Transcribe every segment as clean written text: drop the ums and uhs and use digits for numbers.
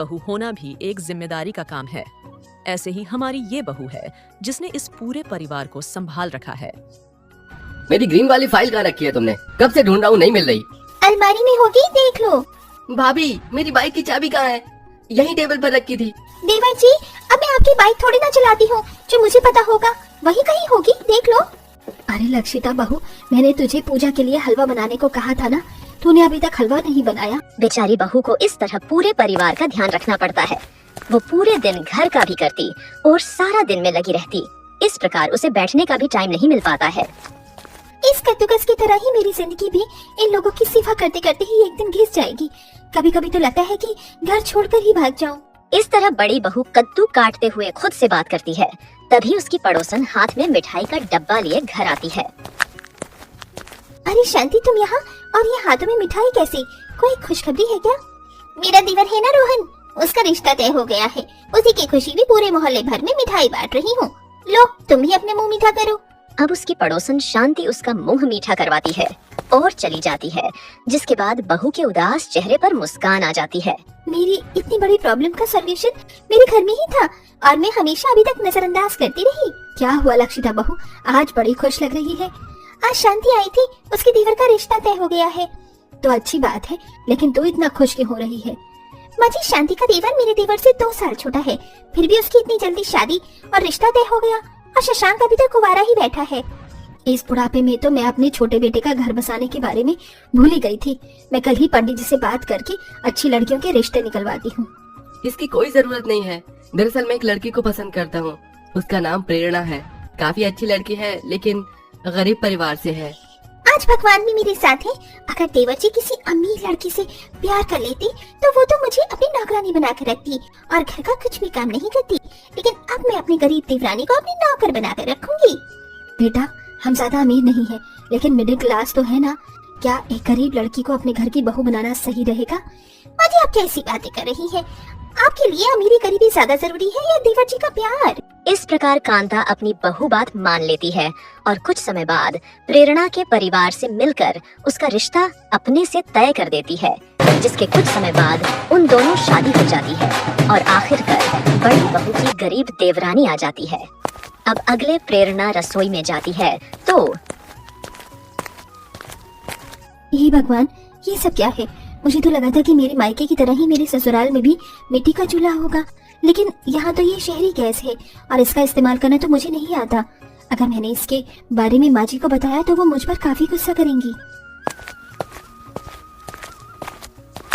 बहू होना भी एक जिम्मेदारी का काम है। ऐसे ही हमारी ये बहू है जिसने इस पूरे परिवार को संभाल रखा है। मेरी ग्रीन वाली फाइल कहाँ रखी है तुमने? कब से ढूंढ रहा हूँ, नहीं मिल रही। अलमारी में होगी, देख लो। भाभी, मेरी बाइक की चाबी कहाँ है? यही टेबल पर रखी थी। देवर जी, अब मैं आपकी बाइक थोड़ी ना चलाती हूँ, जो मुझे पता होगा वही कहीं होगी, देख लो। अरे लक्षिता बहू, मैंने तुझे पूजा के लिए हलवा बनाने को कहा था ना, तूने अभी तक हलवा नहीं बनाया। बेचारी बहू को इस तरह पूरे परिवार का ध्यान रखना पड़ता है। वो पूरे दिन घर का भी करती और सारा दिन में लगी रहती। इस प्रकार उसे बैठने का भी टाइम नहीं मिल पाता है। इस कद्दूकस की तरह ही मेरी जिंदगी भी इन लोगों की सेवा करते करते ही एक दिन घिस जाएगी। कभी कभी तो लगता है कि घर छोड़कर ही भाग जाऊं। इस तरह बड़ी बहू कद्दू काटते हुए खुद से बात करती है। तभी उसकी पड़ोसन हाथ में मिठाई का डब्बा लिए घर आती है। अरे शांति, तुम यहाँ, और ये हाथों में मिठाई कैसी? कोई खुशखबरी है क्या? मेरा देवर है ना रोहन, उसका रिश्ता तय हो गया है। उसी की खुशी में पूरे मोहल्ले भर में मिठाई बांट रही हूँ। लो, तुम भी अपने मुंह मीठा करो। अब उसकी पड़ोसन शांति उसका मुंह मीठा करवाती है और चली जाती है, जिसके बाद बहू के उदास चेहरे पर मुस्कान आ जाती है। मेरी इतनी बड़ी प्रॉब्लम का सॉल्यूशन मेरे घर में ही था और मैं हमेशा अभी तक नजरअंदाज करती रही। क्या हुआ लक्षिता बहू, आज बड़ी खुश लग रही है। आज शांति आई थी, उसके देवर का रिश्ता तय हो गया है। तो अच्छी बात है, लेकिन तू इतना खुश क्यों हो रही है? माँ जी, शांति का देवर मेरे देवर से 2 साल छोटा है, फिर भी उसकी इतनी जल्दी शादी और रिश्ता तय हो गया, और शशांक अभी तक कुंवारा ही बैठा है। इस बुढ़ापे में तो मैं अपने छोटे बेटे का घर बसाने के बारे में भूल ही गई थी। मैं कल ही पंडित जी से बात करके अच्छी लड़कियों के रिश्ते निकलवाती हूँ। इसकी कोई जरूरत नहीं है। दरअसल मैं एक लड़की को पसंद करता हूँ, उसका नाम प्रेरणा है। काफी अच्छी लड़की है, लेकिन गरीब परिवार से है। आज भगवान भी मेरे साथ है। अगर देवर जी किसी अमीर लड़की से प्यार कर लेती तो वो तो मुझे अपनी नौकरानी बना कर रखती और घर का कुछ भी काम नहीं करती, लेकिन अब मैं अपनी गरीब देवरानी को अपनी नौकर बना कर रखूंगी। बेटा, हम ज्यादा अमीर नहीं है, लेकिन मिडिल क्लास तो है ना। क्या एक गरीब लड़की को अपने घर की बहू बनाना सही रहेगा? माँ जी, आप कैसी बातें कर रही है? आपके लिए अमीरी गरीबी ज्यादा जरूरी है या देवर जी का प्यार? इस प्रकार कांता अपनी बहू बात मान लेती है और कुछ समय बाद प्रेरणा के परिवार से मिलकर उसका रिश्ता अपने से तय कर देती है, जिसके कुछ समय बाद उन दोनों शादी हो जाती है और आखिरकार बड़ी बहू की गरीब देवरानी आ जाती है। अब अगले प्रेरणा रसोई में जाती है तो ये भगवान, ये सब क्या है? मुझे तो लगा था कि मेरे मायके की तरह ही मेरे ससुराल में भी मिट्टी का चूल्हा होगा, लेकिन यहाँ तो ये शहरी गैस है और इसका इस्तेमाल करना तो मुझे नहीं आता। अगर मैंने इसके बारे में माँ जी को बताया तो वो मुझ पर काफी गुस्सा करेंगी।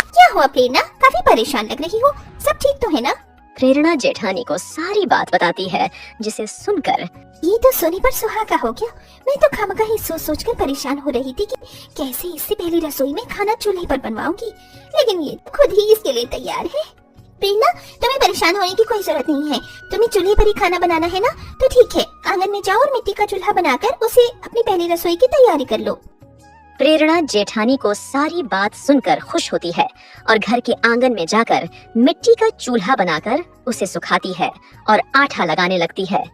क्या हुआ प्रेरणा, काफी परेशान लग रही हो? सब ठीक तो है ना? प्रेरणा जेठानी को सारी बात बताती है, जिसे सुनकर ये तो सोने पर सुहागा हो गया। मैं तो खामखा ही सोच सोच कर परेशान हो रही थी कि कैसे इससे पहले रसोई में खाना चूल्हे पर बनवाऊंगी, लेकिन ये खुद ही इसके लिए तैयार है। प्रेरणा, तुम्हें परेशान होने की कोई जरूरत नहीं है। तुम्हें चूल्हे पर ही खाना बनाना है ना, तो ठीक है, आंगन में जाओ और मिट्टी का चूल्हा बनाकर उसे अपनी पहली रसोई की तैयारी कर लो। प्रेरणा जेठानी को सारी बात सुनकर खुश होती है और घर के आंगन में जाकर मिट्टी का चूल्हा बनाकर उसे सुखाती है और आटा लगाने लगती है।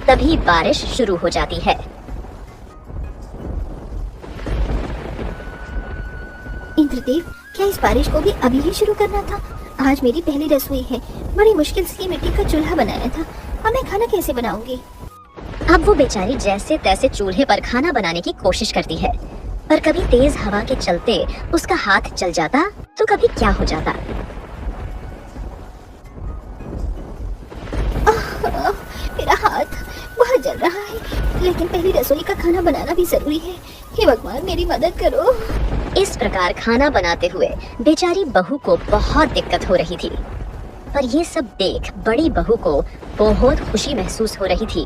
तभी बारिश शुरू हो जाती है। इंद्रदेव, क्या इस बारिश को भी अभी ही शुरू करना था? आज मेरी पहली रसोई है, बड़ी मुश्किल से मिट्टी का चूल्हा बनाया था, अब मैं खाना कैसे बनाऊंगी? अब वो बेचारी जैसे तैसे चूल्हे पर खाना बनाने की कोशिश करती है, पर कभी तेज हवा के चलते उसका हाथ जल जाता तो कभी क्या हो जाता। मेरा हाथ बहुत जल रहा है, लेकिन पहली रसोई का खाना बनाना भी जरूरी है। हे भगवान, मेरी मदद करो। इस प्रकार खाना बनाते हुए बेचारी बहू को बहुत दिक्कत हो रही थी, पर ये सब देख बड़ी बहू को बहुत खुशी महसूस हो रही थी।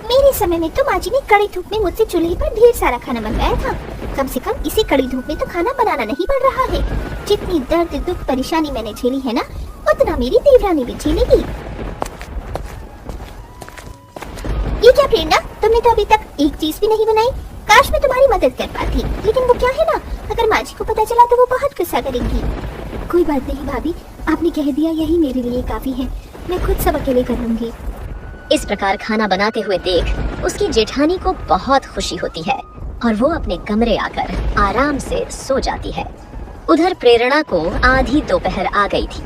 मेरे समय में तो माँ जी ने कड़ी धूप में मुझसे चूल्हे पर ढेर सारा खाना बनवाया था। कम से कम इसी कड़ी धूप में तो खाना बनाना नहीं पड़ रहा है। जितनी दर्द दुख परेशानी मैंने झेली है ना, उतना मेरी देवरानी भी झेलेगी। ये क्या प्रेरणा, तुमने तो अभी तक एक चीज भी नहीं बनाई। काश मैं तुम्हारी मदद कर पाती, लेकिन वो क्या है ना, अगर माँ जी को पता चला तो वो बहुत गुस्सा करेंगी। कोई बात नहीं भाभी, आपने कह दिया यही मेरे लिए काफी है, मैं खुद सब अकेले कर लूंगी। इस प्रकार खाना बनाते हुए देख उसकी जेठानी को बहुत खुशी होती है और वो अपने कमरे आकर आराम से सो जाती है। उधर प्रेरणा को आधी दोपहर आ गई थी।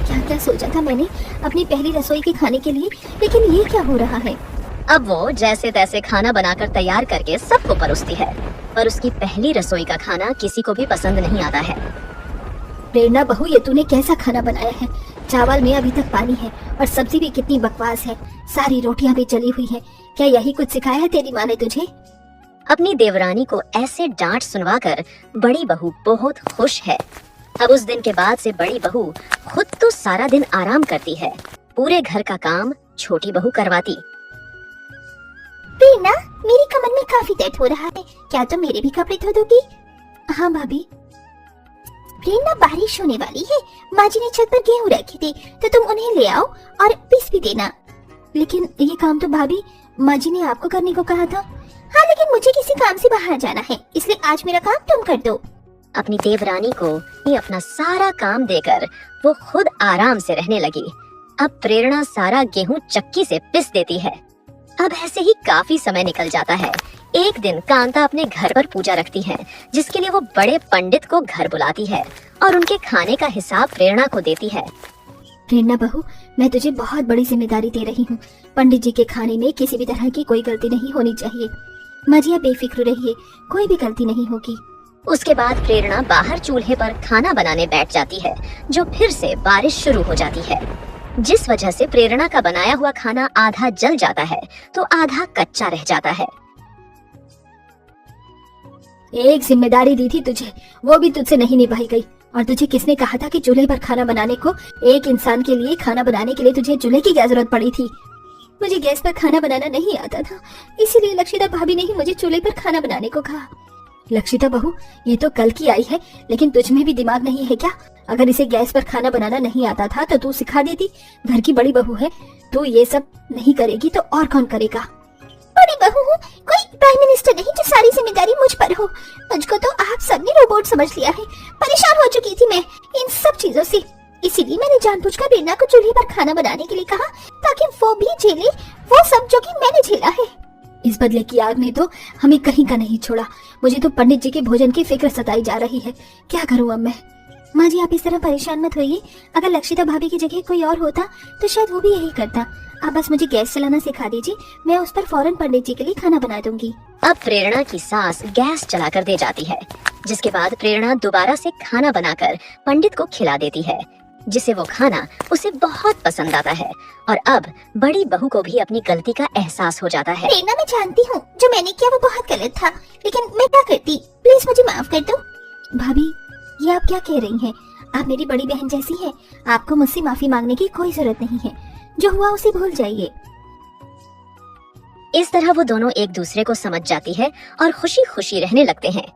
क्या क्या सोचा था मैंने अपनी पहली रसोई के खाने के लिए, लेकिन ये क्या हो रहा है। अब वो जैसे तैसे खाना बनाकर तैयार करके सबको परोसती है, पर उसकी पहली रसोई का खाना किसी को भी पसंद नहीं आता है। प्रेरणा बहू, ये तूने कैसा खाना बनाया है। चावल में अभी तक पानी है और सब्जी भी कितनी बकवास है, सारी रोटियां भी जली हुई है। क्या यही कुछ सिखाया है तेरी माँ ने तुझे। अपनी देवरानी को ऐसे डांट सुनवाकर बड़ी बहू बहुत खुश है। अब उस दिन के बाद से बड़ी बहू खुद तो सारा दिन आराम करती है, पूरे घर का काम छोटी बहू करवाती। प्रेरणा, मेरी कमर में काफी दर्द हो रहा है, क्या तुम मेरे भी कपड़े धो दोगी। हाँ भाभी। प्रेरणा, बारिश होने वाली है, माँ जी ने छत पर गेहूं रखी थी, तो तुम उन्हें ले आओ और पीस भी देना। लेकिन ये काम तो भाभी माँ जी ने आपको करने को कहा था। हाँ, लेकिन मुझे किसी काम से बाहर जाना है, इसलिए आज मेरा काम तुम कर दो। अपनी देवरानी को ये अपना सारा काम देकर वो खुद आराम से रहने लगी। अब प्रेरणा सारा गेहूं चक्की से पिस देती है। अब ऐसे ही काफी समय निकल जाता है। एक दिन कांता अपने घर पर पूजा रखती है, जिसके लिए वो बड़े पंडित को घर बुलाती है और उनके खाने का हिसाब प्रेरणा को देती है। प्रेरणा बहू, मैं तुझे बहुत बड़ी जिम्मेदारी दे रही हूँ। पंडित जी के खाने में किसी भी तरह की कोई गलती नहीं होनी चाहिए। माँ जी, आप बेफिक्र रहिए, कोई भी गलती नहीं होगी। उसके बाद प्रेरणा बाहर चूल्हे पर खाना बनाने बैठ जाती है, जो फिर से बारिश शुरू हो जाती है, जिस वजह से प्रेरणा का बनाया हुआ खाना आधा जल जाता है तो आधा कच्चा रह जाता है। एक जिम्मेदारी दी थी तुझे, वो भी तुझसे नहीं निभाई गई। और तुझे किसने कहा था कि चूल्हे पर खाना बनाने को। एक इंसान के लिए खाना बनाने के लिए तुझे चूल्हे की क्या जरूरत पड़ी थी। मुझे गैस पर खाना बनाना नहीं आता था, इसीलिए लक्षिता भाभी ने ही मुझे चूल्हे पर खाना बनाने को कहा। लक्षिता बहू, ये तो कल की आई है, लेकिन तुझ में भी दिमाग नहीं है क्या। अगर इसे गैस पर खाना बनाना नहीं आता था तो तू सिखा देती। घर की बड़ी बहू है, तू ये सब नहीं करेगी तो और कौन करेगा। बड़ी बहू हूँ, कोई प्राइम मिनिस्टर नहीं जो सारी जिम्मेदारी मुझ पर हो। मुझको तो आप सबने रोबोट समझ लिया है। परेशान हो चुकी थी मैं इन सब चीजों से, इसीलिए मैंने जानबूझकर प्रेरणा को चूल्हे पर खाना बनाने के लिए कहा, ताकि वो भी झेले वो सब जो कि मैंने झेला है। इस बदले की आग ने तो हमें कहीं का नहीं छोड़ा। मुझे तो पंडित जी के भोजन की फिक्र सताई जा रही है। क्या करूँ अब मैं। माँ जी, आप इस तरह परेशान मत होइए। अगर लक्षिता भाभी की जगह कोई और होता तो शायद वो भी यही करता। आप बस मुझे गैस चलाना सिखा दीजिए, मैं उस पर फौरन पंडित जी के लिए खाना बना दूंगी। अब प्रेरणा की सास गैस चलाकर दे जाती है, जिसके बाद प्रेरणा दोबारा से खाना बनाकर पंडित को खिला देती है, जिसे वो खाना उसे बहुत पसंद आता है। और अब बड़ी बहू को भी अपनी गलती का एहसास हो जाता है। प्रेरणा, मैं जानती हूँ जो मैंने किया वो बहुत गलत था, लेकिन मैं क्या करती। प्लीज मुझे माफ कर दो। भाभी, ये आप क्या कह रही हैं? आप मेरी बड़ी बहन जैसी हैं, आपको मुझसे माफी मांगने की कोई जरूरत नहीं है। जो हुआ उसे भूल जाइए। इस तरह वो दोनों एक दूसरे को समझ जाती है और खुशी खुशी रहने लगते हैं।